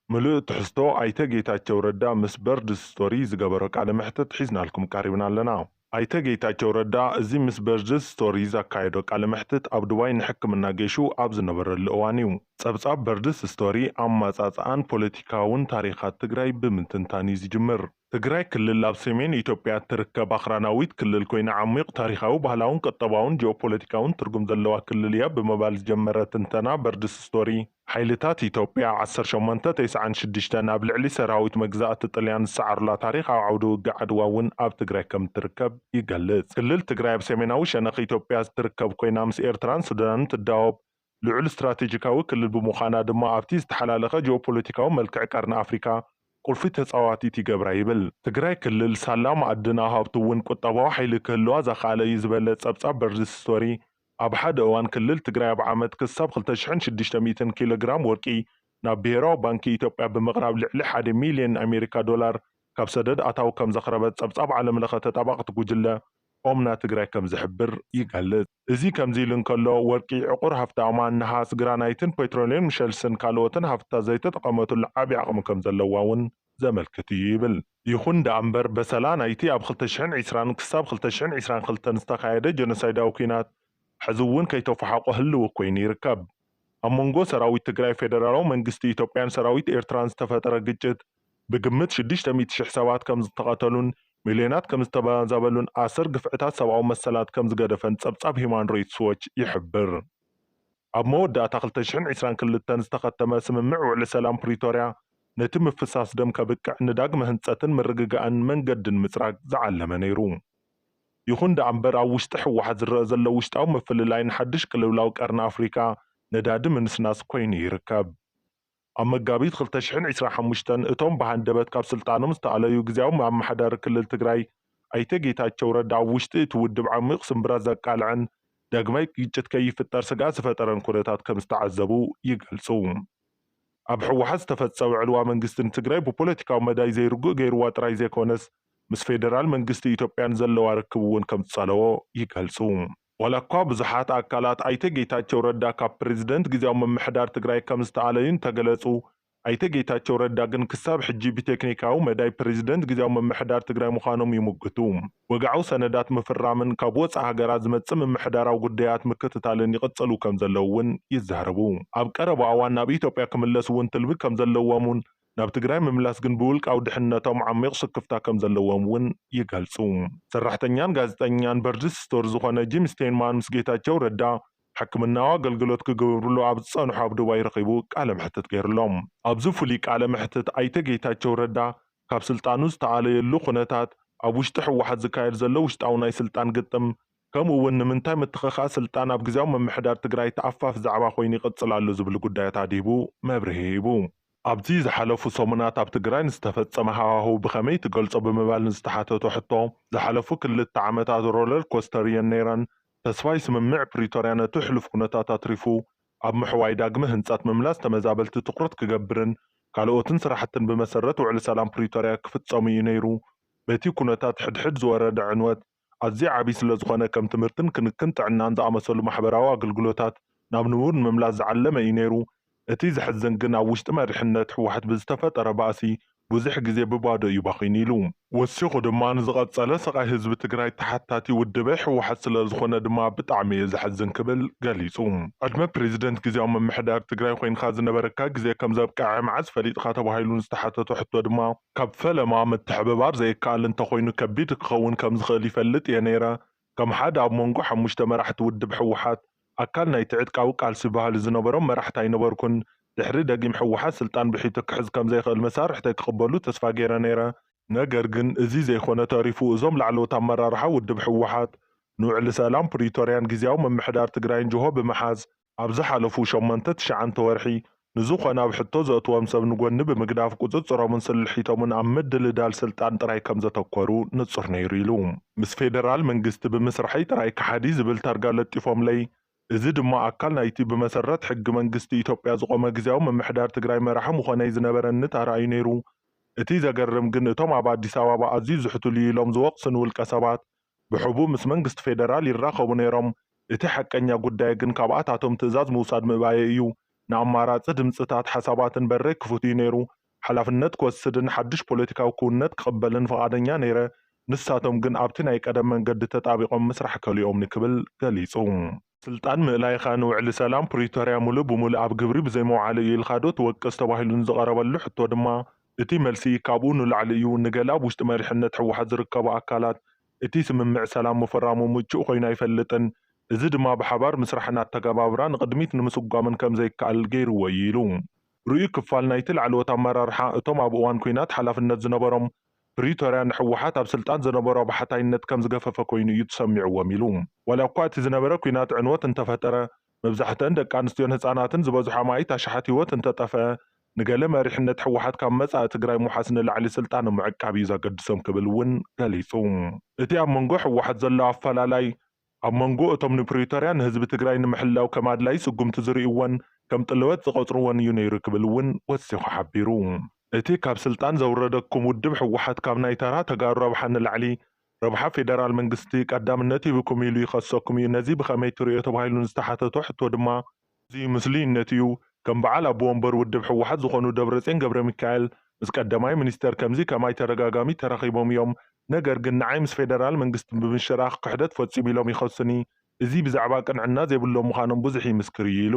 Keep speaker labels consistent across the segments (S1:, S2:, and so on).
S1: ملء تحستو ايته ጌታቸው ረዳ ምስ በርድ ስቶሪ ዝገበሮ ቃለ መሕተት ሒዝናልኩም ቀሪብና ኣለና። አይተ ጌታቸው ረዳ እዚ ምስ በርድ ስቶሪ ዘካየዶ ቃለ መሕተት ኣብ ዱባይ ንሕክምና ጌሹ ኣብ ዝነበረሉ እዋን እዩ። ጸብጻብ በርድስ ስቶሪ ኣማጻጽኣን ፖለቲካውን ታሪኻት ትግራይ ብምትንታን እዩ ዝጅምር። ትግራይ ክልል ኣብ ሰሜን ኢትዮጵያ ትርከብ ኣኽራናዊት ክልል ኮይና ዓሚቕ ታሪኻዊ ባህላውን ቀጠባውን ጂኦፖለቲካውን ትርጉም ዘለዋ ክልል እያ ብምባል ዝጀመረ ትንተና በርድስ ስቶሪ ሓይልታት ኢትዮጵያ 1896 ኣብ ልዕሊ ሰራዊት መግዛእቲ ጣልያን ዝሰዓሩላ ታሪኽ ኣብ ዓውዲ ውግእ ዓድዋ እውን ኣብ ትግራይ ከም ትርከብ ይገልጽ። ክልል ትግራይ ኣብ ሰሜናዊ ሸነኽ ኢትዮጵያ ዝትርከብ ኮይና ምስ ኤርትራን ሱዳንን ትዳወብ ልዑል ስትራቴጂካዊ ክልል ብምዃና ድማ ኣብቲ ዝተሓላለኸ ጂኦፖለቲካዊ መልክዕ ቀርኒ ኣፍሪካ ቁልፊ ተጻዋቲት ይገብራ ይብል። ትግራይ ክልል ሳላ ማዕድና ሃብቱ እውን ቁጠባዊ ሓይሊ ክህልዋ ዘኻኣለ እዩ ዝበለ ጸብጻብ በርድስ ስቶሪ ኣብ ሓደ እዋን ክልል ትግራይ ኣብ ዓመት ክሳብ 2600 ኪሎ ግራም ወርቂ ናብ ብሄራዊ ባንኪ ኢትዮጵያ ብምቕራብ ልዕሊ 1 ሚልዮን ኣሜሪካ ዶላር ካብ ሰደድ ኣታው ከም ዘኽረበት ጸብጻብ ዓለም ለኸ ተጣባቕቲ ጉጅለ ኦምና ትግራይ ከም ዝሕብር ይገልጽ። እዚ ከምዚ ኢሉ እንከሎ ወርቂ ዕቑር ሃፍቲ ኣማን ነሃስ ግራናይትን ፔትሮሊየም ሸልስን ካልኦትን ሃፍትታት ዘይተጠቐመቱሉ ዓብዪ ዓቕሚ ከም ዘለዋ እውን ዘመልክት እዩ ይብል። ይኹን ደኣ እምበር በሰላ ናይቲ ኣብ 2020 ክሳብ 2022 ዝተኻየደ ጀኖሳይዳዊ ኩናት ሕዚ እውን ከይተፈሓቆ ህልው ኮይኑ ይርከብ። ኣብ መንጎ ሰራዊት ትግራይ ፌደራላዊ መንግስቲ ኢትዮጵያን ሰራዊት ኤርትራን ዝተፈጠረ ግጭት ብግምት 600,000 ሰባት ከም ዝተቐተሉን ሚልዮናት ከም ዝተባዛበሉን ኣስር ግፍዕታት ሰብኣዊ መሰላት ከም ዝገደፈን ጸብጻብ ሂውማን ራይትስ ዎች ይሕብር። ኣብ መወዳእታ 2022 ዝተኸተመ ስምምዕ ውዕሊ ሰላም ፕሪቶርያ ነቲ ምፍሳስ ደም ከብቅዕ ንዳግመ ህንጸትን ምርግጋእን መንገድን ምጽራግ ዝዓለመ ነይሩ። ይኹን ደኣ እምበር ኣብ ውሽጢ ሕወሓት ዝረአ ዘሎ ውሽጣዊ ምፍልላይ ንሓድሽ ቅልውላዊ ቀርኒ ኣፍሪካ ነዳዲ ምንስናስ ኮይኑ ይርከብ። ኣብ መጋቢት 2025 እቶም ብሃንደበት ካብ ስልጣኖም ዝተኣለዩ ጊዜያዊ ኣመሓዳሪ ክልል ትግራይ ኣይተ ጌታቸው ረዳ ኣብ ውሽጢ እቲ ውድብ ዓሚቕ ስምብራት ዘቃልዐን ዳግማይ ግጭት ከይፍጠር ስጋት ዝፈጠረን ኩነታት ከም ዝተዓዘቡ ይገልጹ። ኣብ ሕወሓት ዝተፈጸመ ዕልዋ መንግስትን ትግራይ ብፖለቲካዊ መዳይ ዘይርጉእ ገይርዋ ጥራይ ዘይኮነስ ምስ ፌደራል መንግስቲ ኢትዮጵያን ዘለዋ ርክብ እውን ከም ዝጸለዎ ይገልጹ። ዋላ እኳ ብዙሓት ኣካላት ኣይተ ጌታቸው ረዳ ካብ ፕሬዝደንት ጊዜያዊ ምምሕዳር ትግራይ ከም ዝተኣለዩን ተገለጹ። ኣይተ ጌታቸው ረዳ ግን ክሳብ ሕጂ ብቴክኒካዊ መዳይ ፕሬዝደንት ጊዜያዊ ምምሕዳር ትግራይ ምዃኖም ይምግቱ። ወግዓዊ ሰነዳት ምፍራምን ካብ ወፃኢ ሃገራት ዝመጽእ ምምሕዳራዊ ጉዳያት ምክትታልን ይቕጽሉ ከም ዘለዉ እውን ይዛረቡ። ኣብ ቀረባ እዋን ናብ ኢትዮጵያ ክምለሱ እውን ትልቢ ከም ዘለዎምን ናብ ትግራይ ምምላስ ግን ብውልቃዊ ድሕንነቶም ዓሚቕ ሽክፍታ ከም ዘለዎም እውን ይገልጹ። ሰራሕተኛን ጋዜጠኛን በርድስ ስቶሪ ዝኾነ ጂም ስቴንማን ምስ ጌታቸው ረዳ ሕክምናዊ ኣገልግሎት ክገብርሉ ኣብ ዝጸንሑ ኣብ ዱባይ ረኺቡ ቃለ ምሕተት ገይሩሎም። ኣብዚ ፍሉይ ቃለ ምሕተት ኣይተ ጌታቸው ረዳ ካብ ስልጣኑ ዝተኣለየሉ ኩነታት ኣብ ውሽጢ ሕወሓት ዝካየድ ዘሎ ውሽጣዊ ናይ ስልጣን ግጥም ከምኡ እውን ንምንታይ ምትኽኻእ ስልጣን ኣብ ጊዜያዊ ምምሕዳር ትግራይ ተኣፋፍ ዛዕባ ኮይኑ ይቕጽል ኣሎ ዝብሉ ጉዳያት ሂቡ መብርሂ ሂቡ። ኣብዚ ዝሓለፉ ሰሙናት ኣብ ትግራይ ንዝተፈጸመ ሃዋህው ብኸመይ ትገልጾ ብምባል ንዝተሓተቶ ሕቶ ዝሓለፉ 2 ዓመታት ሮለር ኮስተር እየን ነይረን። ተስፋይ ስምምዕ ፕሪቶርያ ነቲ ሕሉፍ ኩነታት ኣትሪፉ ኣብ ምሕዋይ ዳግመ ህንጸት ምምላስ ተመዛበልቲ ትኩረት ክገብርን ካልኦትን ስራሕትን ብመሰረት ውዕሊ ሰላም ፕሪቶርያ ክፍጸሙ እዩ ነይሩ። በቲ ኩነታት ሕድሕድ ዝወረደ ዕንወት ኣዝዩ ዓብዪ ስለ ዝኾነ ከም ትምህርትን ክንክን ጥዕናን ዝኣመሰሉ ማሕበራዊ ኣገልግሎታት ናብ ንቡር ንምምላስ ዝዓለመ እዩ ነይሩ። እቲ ዝሕዝን ግን ኣብ ውሽጢ መሪሕነት ሕወሓት ብዝተፈጠረ ባእሲ ብዙሕ ግዜ ብባዶ እዩ ባኺኑ ኢሉ ወሲኹ ድማ ንዝቐጸለ ስቓይ ህዝቢ ትግራይ ተሓታቲ ውድበይ ሕወሓት ስለ ዝኾነ ድማ ብጣዕሚ እየ ዝሕዝን ክብል ገሊጹ። ዕድመ ፕሬዝደንት ጊዜያዊ ምምሕዳር ትግራይ ኮይንካ ዝነበረካ ግዜ ከም ዘብቅዐ መዓዝ ፈሊጥካ ተባሂሉ ንዝተሓተቶ ሕቶ ድማ ካብ ፈለማ ምትሕብባር ዘይከኣል እንተኾይኑ ከቢድ ክኸውን ከም ዝኽእል ይፈልጥ እየ ነይረ። ከም ሓደ ኣብ መንጎ 5 መራሕቲ ውድብ ሕወሓት ኣካል ናይ ትዕጥቃዊ ቃልሲ ባህሊ ዝነበሮም መራሕቲ ኣይነበርኩን። ድሕሪ ደጊም ሕወሓት ስልጣን ብሒቱ ክሕዝ ከም ዘይኽእል መሳርሕተይ ክቕበሉ ተስፋ ገይረ ነይረ። ነገር ግን እዚ ዘይኮነ ተሪፉ እዞም ላዕለዎት ኣመራርሓ ውድብ ሕወሓት ንውዕሊ ሰላም ፕሪቶርያን ጊዜያዊ ምምሕዳር ትግራይን ጅሆ ብምሓዝ ኣብ ዝሓለፉ 8-9 ወርሒ ንዝኾነ ኣብ ሕቶ ዘእትዎም ሰብ ንጎኒ ብምግዳፍ ቁፅፅሮምን ስልሒቶምን ኣብ ምድልዳል ስልጣን ጥራይ ከም ዘተኮሩ ንጹር ነይሩ ኢሉ ምስ ፌደራል መንግስቲ ብምስራሐይ ጥራይ ከሓዲ ዝብል ታርጋ ለጢፎምለይ እዚ ድማ ኣካል ናይቲ ብመሰረት ሕጊ መንግስቲ ኢትዮጵያ ዝቆመ ጊዜያዊ ምምሕዳር ትግራይ መራሒ ምኾነይ ዝነበረኒ ተራእዩ ነይሩ። እቲ ዘገርም ግን እቶም ኣብ ኣዲስ ኣበባ ኣዝዩ ዝሕትሉ ኢሎም ዝወቕስን ውልቀ ሰባት ብሕቡእ ምስ መንግስቲ ፌደራል ይራኸቡ ነይሮም። እቲ ሓቀኛ ጉዳይ ግን ካብኣታቶም ትእዛዝ ምውሳድ ምእባየ እዩ። ንኣማራፂ ድምፅታት ሓሳባትን በረይ ክፍትዩ ነይሩ። ሓላፍነት ክወስድን ሓድሽ ፖለቲካዊ ክውንነት ክቕበልን ፈቓደኛ ነይረ ንሳቶም ግን ኣብቲ ናይ ቀደም መንገዲ ተጣቢቖም ምስራሕ ከሊኦም ንክብል ገሊጹ ስልጣን ምእላይኻ ንውዕሊ ሰላም ፕሪቶርያ ሙሉእ ብሙሉእ ኣብ ግብሪ ብዘይመውዓሊ እዩ ኢልካ ዶ ትወቅስ ተባሂሉ ዝቐረበሉ ሕቶ ድማ እቲ መልሲ ካብኡ ንላዕሊ እዩ ንገላ ኣብ ውሽጢ መሪሕነት ሕወሓት ዝርከቡ ኣካላት እቲ ስምምዕ ሰላም ምፍራሙ ምቹእ ኮይኑ ኣይፈልጥን እዚ ድማ ብሓባር ምስራሕን ኣተገባብራ ንቅድሚት ንምስጓምን ከም ዘይከኣል ገይርዎ እዩ ኢሉ ርኡይ ክፋል ናይቲ ላዕለዎት ኣመራርሓ እቶም ኣብ እዋን ኩናት ሓላፍነት ዝነበሮም ፕሪቶርያ ንሕወሓት ኣብ ስልጣን ዝነበሮ ብሓታይነት ከም ዝገፈፈ ኮይኑ እዩ ተሰሚዕዎም ኢሉ ዋላ እኳ እቲ ዝነበረ ኩናት ዕንወት እንተፈጠረ መብዛሕትአን ደቂ ኣንስትዮን ህፃናትን ዝበዝሖ ማይት ኣሽሓት ሂወት እንተጠፍአ ንገለ መሪሕነት ሕወሓት ካብ መጻኢ ትግራይ ሙሓስ ንላዕሊ ስልጣን ምዕቃብ እዩ ዘገድሶም ክብል እውን ገሊጹ እቲ ኣብ መንጎ ሕወሓት ዘሎ ኣፈላላይ ኣብ መንጎ እቶም ንፕሪቶርያ ንህዝቢ ትግራይ ንምሕላው ከም ኣድላይ ስጉምቲ ዝርእይዎን ከም ጥልወት ዝቆፅርዎን እዩ ነይሩ ክብል እውን ወሲኹ ሓቢሩ እቲ ካብ ስልጣን ዘውረደኩም ውድብ ሕወሓት ካብ ናይ ተራ ተጋሩ ረብሓ ንላዕሊ ረብሓ ፌደራል መንግስቲ ቀዳምነት ይብኩም ኢሉ ይኸሰኩም እዩ ነዚ ብኸመይ ትሪኦ ተባሂሉ ዝተሓተቶ ሕቶ ድማ እዚ ምስልይነት እዩ ከም በዓል ኣብ ወንበር ውድብ ሕወሓት ዝኾኑ ደብረጽዮን ገብረ ሚካኤል ምስ ቀዳማይ ሚኒስተር ከምዚ ከማይ ተረጋጋሚ ተራኺቦም እዮም ነገር ግን ንዓይ ምስ ፌደራል መንግስቲ ብምሽራኽ ክሕደት ፈፂሙ ኢሎም ይኸሱኒ እዚ ብዛዕባ ቅንዕና ዘይብሎም ምዃኖም ብዙሕ ይምስክር እዩ ኢሉ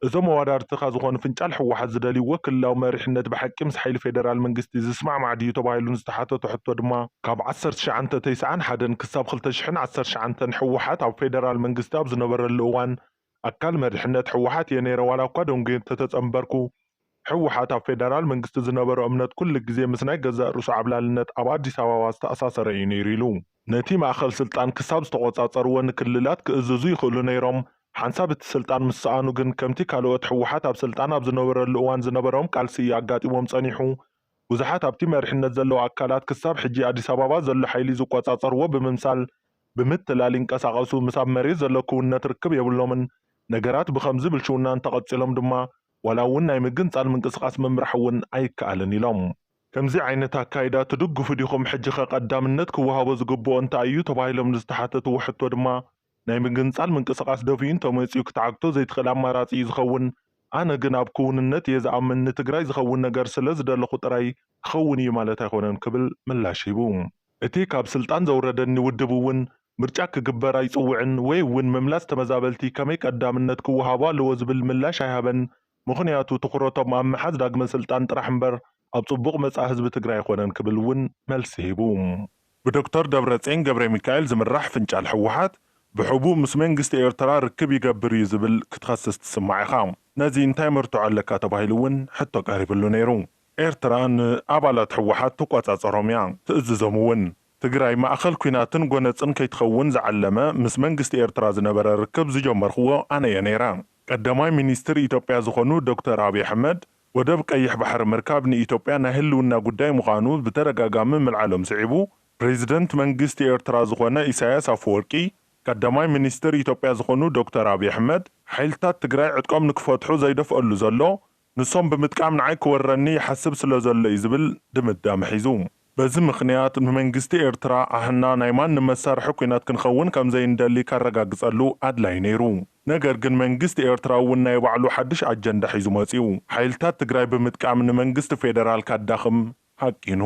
S1: እዞም መዋዳርትኻ ዝኾኑ ፍንጫል ሕወሓት ዝደልይዎ ክልላዊ መሪሕነት ብሓቂ ምስ ሓይሊ ፌደራል መንግስቲ ዝስማዕማዕ ድዩ ተባሂሉ ዝተሓተቶ ሕቶ ድማ ካብ 1991 ክሳብ 2019 ሕወሓት ኣብ ፌደራል መንግስቲ ኣብ ዝነበረሉ እዋን ኣካል መሪሕነት ሕወሓት እየ ነይረ ዋላ እኳ ደንጎ ተተፀንበርኩ ሕወሓት ኣብ ፌደራል መንግስቲ ዝነበሮ እምነት ኩሉ ግዜ ምስ ናይ ገዛእ ርእሱ ዓብላልነት ኣብ ኣዲስ ኣበባ ዝተኣሳሰረ እዩ ነይሩ ኢሉ ነቲ ማእኸል ስልጣን ክሳብ ዝተቆፃፀርዎ ንክልላት ክእዝዙ ይኽእሉ ነይሮም ሓንሳብ እቲ ስልጣን ምስኣኑ ግን ከምቲ ካልኦት ሕወሓት ኣብ ስልጣን ኣብ ዝነበረሉ እዋን ዝነበሮም ቃልሲ ኣጋጢሞም ፀኒሑ ብዙሓት ኣብቲ መሪሕነት ዘለዎ ኣካላት ክሳብ ሕጂ ኣዲስ ኣበባ ዘሎ ሓይሊ ዝቆፃፀርዎ ብምምሳል ብምትላል ይንቀሳቐሱ ምስ ኣብ መሬት ዘሎ ክውንነት ርክብ የብሎምን ነገራት ብከምዚ ብልሽውና እንተቐፂሎም ድማ ዋላ እውን ናይ ምግንፃል ምንቅስቃስ ምምራሕ እውን ኣይከኣልን ኢሎም ከምዚ ዓይነት ኣካይዳ ትድግፉ ዲኹም ሕጂ ቀዳምነት ክወሃቦ ዝግብኦ እንታይ እዩ ተባሂሎም ዝተሓተትዎ ሕቶ ድማ ናይ ምግንፃል ምንቅስቃስ ደፊኡ እንተመፂኡ ክትዓግቶ ዘይትኽእል ኣማራፂ ዝኸውን ኣነ ግን ኣብ ክውንነት እየ ዝኣምን ንትግራይ ዝኸውን ነገር ስለ ዝደለኹ ጥራይ ክኸውን እዩ ማለት ኣይኮነን ክብል ምላሽ ሂቡ እቲ ካብ ስልጣን ዘውረደኒ ውድብ እውን ምርጫ ክግበር ኣይፅውዕን ወይ እውን ምምላስ ተመዛበልቲ ከመይ ቀዳምነት ክወሃቦ ኣለዎ ዝብል ምላሽ ኣይሃበን ምኽንያቱ ትኩረቶም ኣብ ምሓዝ ዳግመ ስልጣን ጥራሕ እምበር ኣብ ፅቡቕ መጻኢ ህዝቢ ትግራይ ኣይኮነን ክብል እውን መልሲ ሂቡ ብዶክተር ደብረጽዮን ገብረ ሚካኤል ዝምራሕ ፍንጫል ሕወሓት ብሕቡእ ምስ መንግስቲ ኤርትራ ርክብ ይገብር እዩ ዝብል ክትኸስስ ትስማዕ ኢኻ ነዚ እንታይ መርትዖ ኣለካ ተባሂሉ እውን ሕቶ ቀሪብሉ ነይሩ ኤርትራ ንኣባላት ሕወሓት ትቆፃፀሮም እያ ትእዝዞም እውን ትግራይ ማእኸል ኩናትን ጎነፅን ከይትኸውን ዝዓለመ ምስ መንግስቲ ኤርትራ ዝነበረ ርክብ ዝጀመርኽዎ ኣነ እየ ነይራ ቀዳማይ ሚኒስትር ኢትዮጵያ ዝኾኑ ዶክተር አብይ አሕመድ ወደብ ቀይሕ ባሕሪ ምርካብ ንኢትዮጵያ ናይ ህልውና ጉዳይ ምዃኑ ብተደጋጋሚ ምልዓሎም ስዒቡ ፕሬዚደንት መንግስቲ ኤርትራ ዝኾነ ኢሳያስ አፈወርቂ ቀዳማይ ሚኒስትር ኢትዮጵያ ዝኾኑ ዶክተር አብይ አሕመድ ሓይልታት ትግራይ ዕጥቆም ንክፈትሑ ዘይደፍአሉ ዘሎ ንሶም ብምጥቃም ንዓይ ክወረኒ ይሓስብ ስለ ዘሎ እዩ ዝብል ድምዳመ ሒዙ በዚ ምክንያት ንመንግስቲ ኤርትራ ኣህና ናይ ማንም መሳርሒ ኩናት ክንኸውን ከም ዘይንደሊ ካረጋግፀሉ ኣድላይ ነይሩ ነገር ግን መንግስቲ ኤርትራ እውን ናይ ባዕሉ ሓድሽ ኣጀንዳ ሒዙ መፂኡ ሓይልታት ትግራይ ብምጥቃም ንመንግስቲ ፌደራል ካዳኽም ሓቂኑ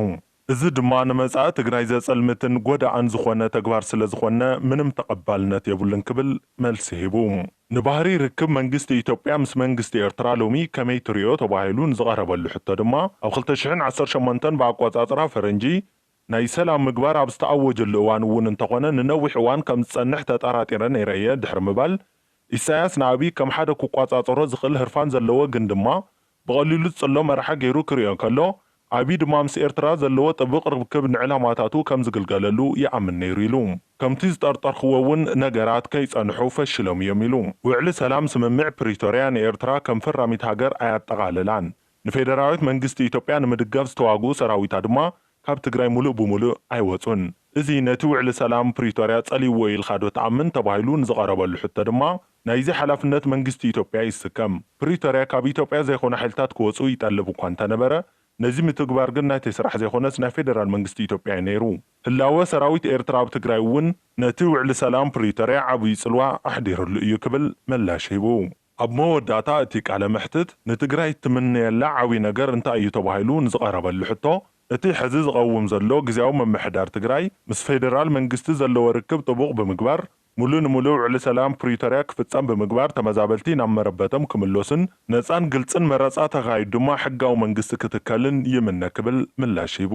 S1: እዚ ድማ ንመጻኢ ትግራይ ዘጸልምትን ጎዳኣን ዝኾነ ተግባር ስለ ዝኾነ ምንም ተቐባልነት የብሉን ክብል መልሲ ሂቡ ንባህሪ ርክብ መንግስቲ ኢትዮጵያ ምስ መንግስቲ ኤርትራ ሎሚ ከመይ ትሪኦ ተባሂሉ ንዝቐረበሉ ሕቶ ድማ ኣብ 2018 ብኣቆፃፅራ ፈረንጂ ናይ ሰላም ምግባር ኣብ ዝተኣወጀሉ እዋን እውን እንተኾነ ንነዊሕ እዋን ከም ዝጸንሕ ተጠራጢረ ነይረ እየ ድሕሪ ምባል ኢሳያስ ንኣብይ ከም ሓደ ክቋፃፀሮ ዝኽእል ህርፋን ዘለዎ ግን ድማ ብቐሊሉ ዝፅሎ መርሓ ገይሩ ክሪኦ ከሎ ኣብይ ድማ ምስ ኤርትራ ዘለዎ ጥብቕ ርክብ ንዕላማታቱ ከም ዝግልገለሉ ይኣምን ነይሩ ኢሉ ከምቲ ዝጠርጠርኽዎ እውን ነገራት ከይጸንሑ ፈሽሎም እዮም ኢሉ ውዕሊ ሰላም ስምምዕ ፕሪቶርያ ንኤርትራ ከም ፈራሚት ሃገር ኣያጠቓልላን ንፌደራላዊት መንግስቲ ኢትዮጵያ ንምድጋፍ ዝተዋግኡ ሰራዊታ ድማ ካብ ትግራይ ሙሉእ ብሙሉእ ኣይወፁን እዚ ነቲ ውዕሊ ሰላም ፕሪቶርያ ጸሊይዎ ኢልካ ዶ ተኣምን ተባሂሉ ንዝቐረበሉ ሕቶ ድማ ናይዚ ሓላፍነት መንግስቲ ኢትዮጵያ ይስከም ፕሪቶርያ ካብ ኢትዮጵያ ዘይኮነ ሓይልታት ክወፁ ይጠልብ እኳ እንተነበረ ነዚ ምትግባር ግን ናይ ስራሕ ዘይኮነስ ናይ ፌደራል መንግስቲ ኢትዮጵያ ነይሩ ህላወ ሰራዊት ኤርትራ ኣብ ትግራይ እውን ነቲ ውዕሊ ሰላም ፕሪቶርያ ዓብይ ጽልዋ ኣሕዲሩሉ እዩ ክብል ምላሽ ሂቡ ኣብ መወዳእታ እቲ ቃለ መሕትት ንትግራይ ትምነየላ ዓብይ ነገር እንታይ እዩ ተባሂሉ ንዝቐረበሉ ሕቶ እቲ ሕዚ ዝቐውም ዘሎ ግዝያዊ መምሕዳር ትግራይ ምስ ፌደራል መንግስቲ ዘለዎ ርክብ ጥቡቕ ብምግባር ሙሉእ ንሙሉእ ውዕሊ ሰላም ፕሪቶርያ ክፍጸም ብምግባር ተመዛበልቲ ናብ መረበቶም ክምለሱን ነፃን ግልጽን መረፃ ተኻይዱ ድማ ሕጋዊ መንግስቲ ክትከልን ይምነ ክብል ምላሽ ሂቡ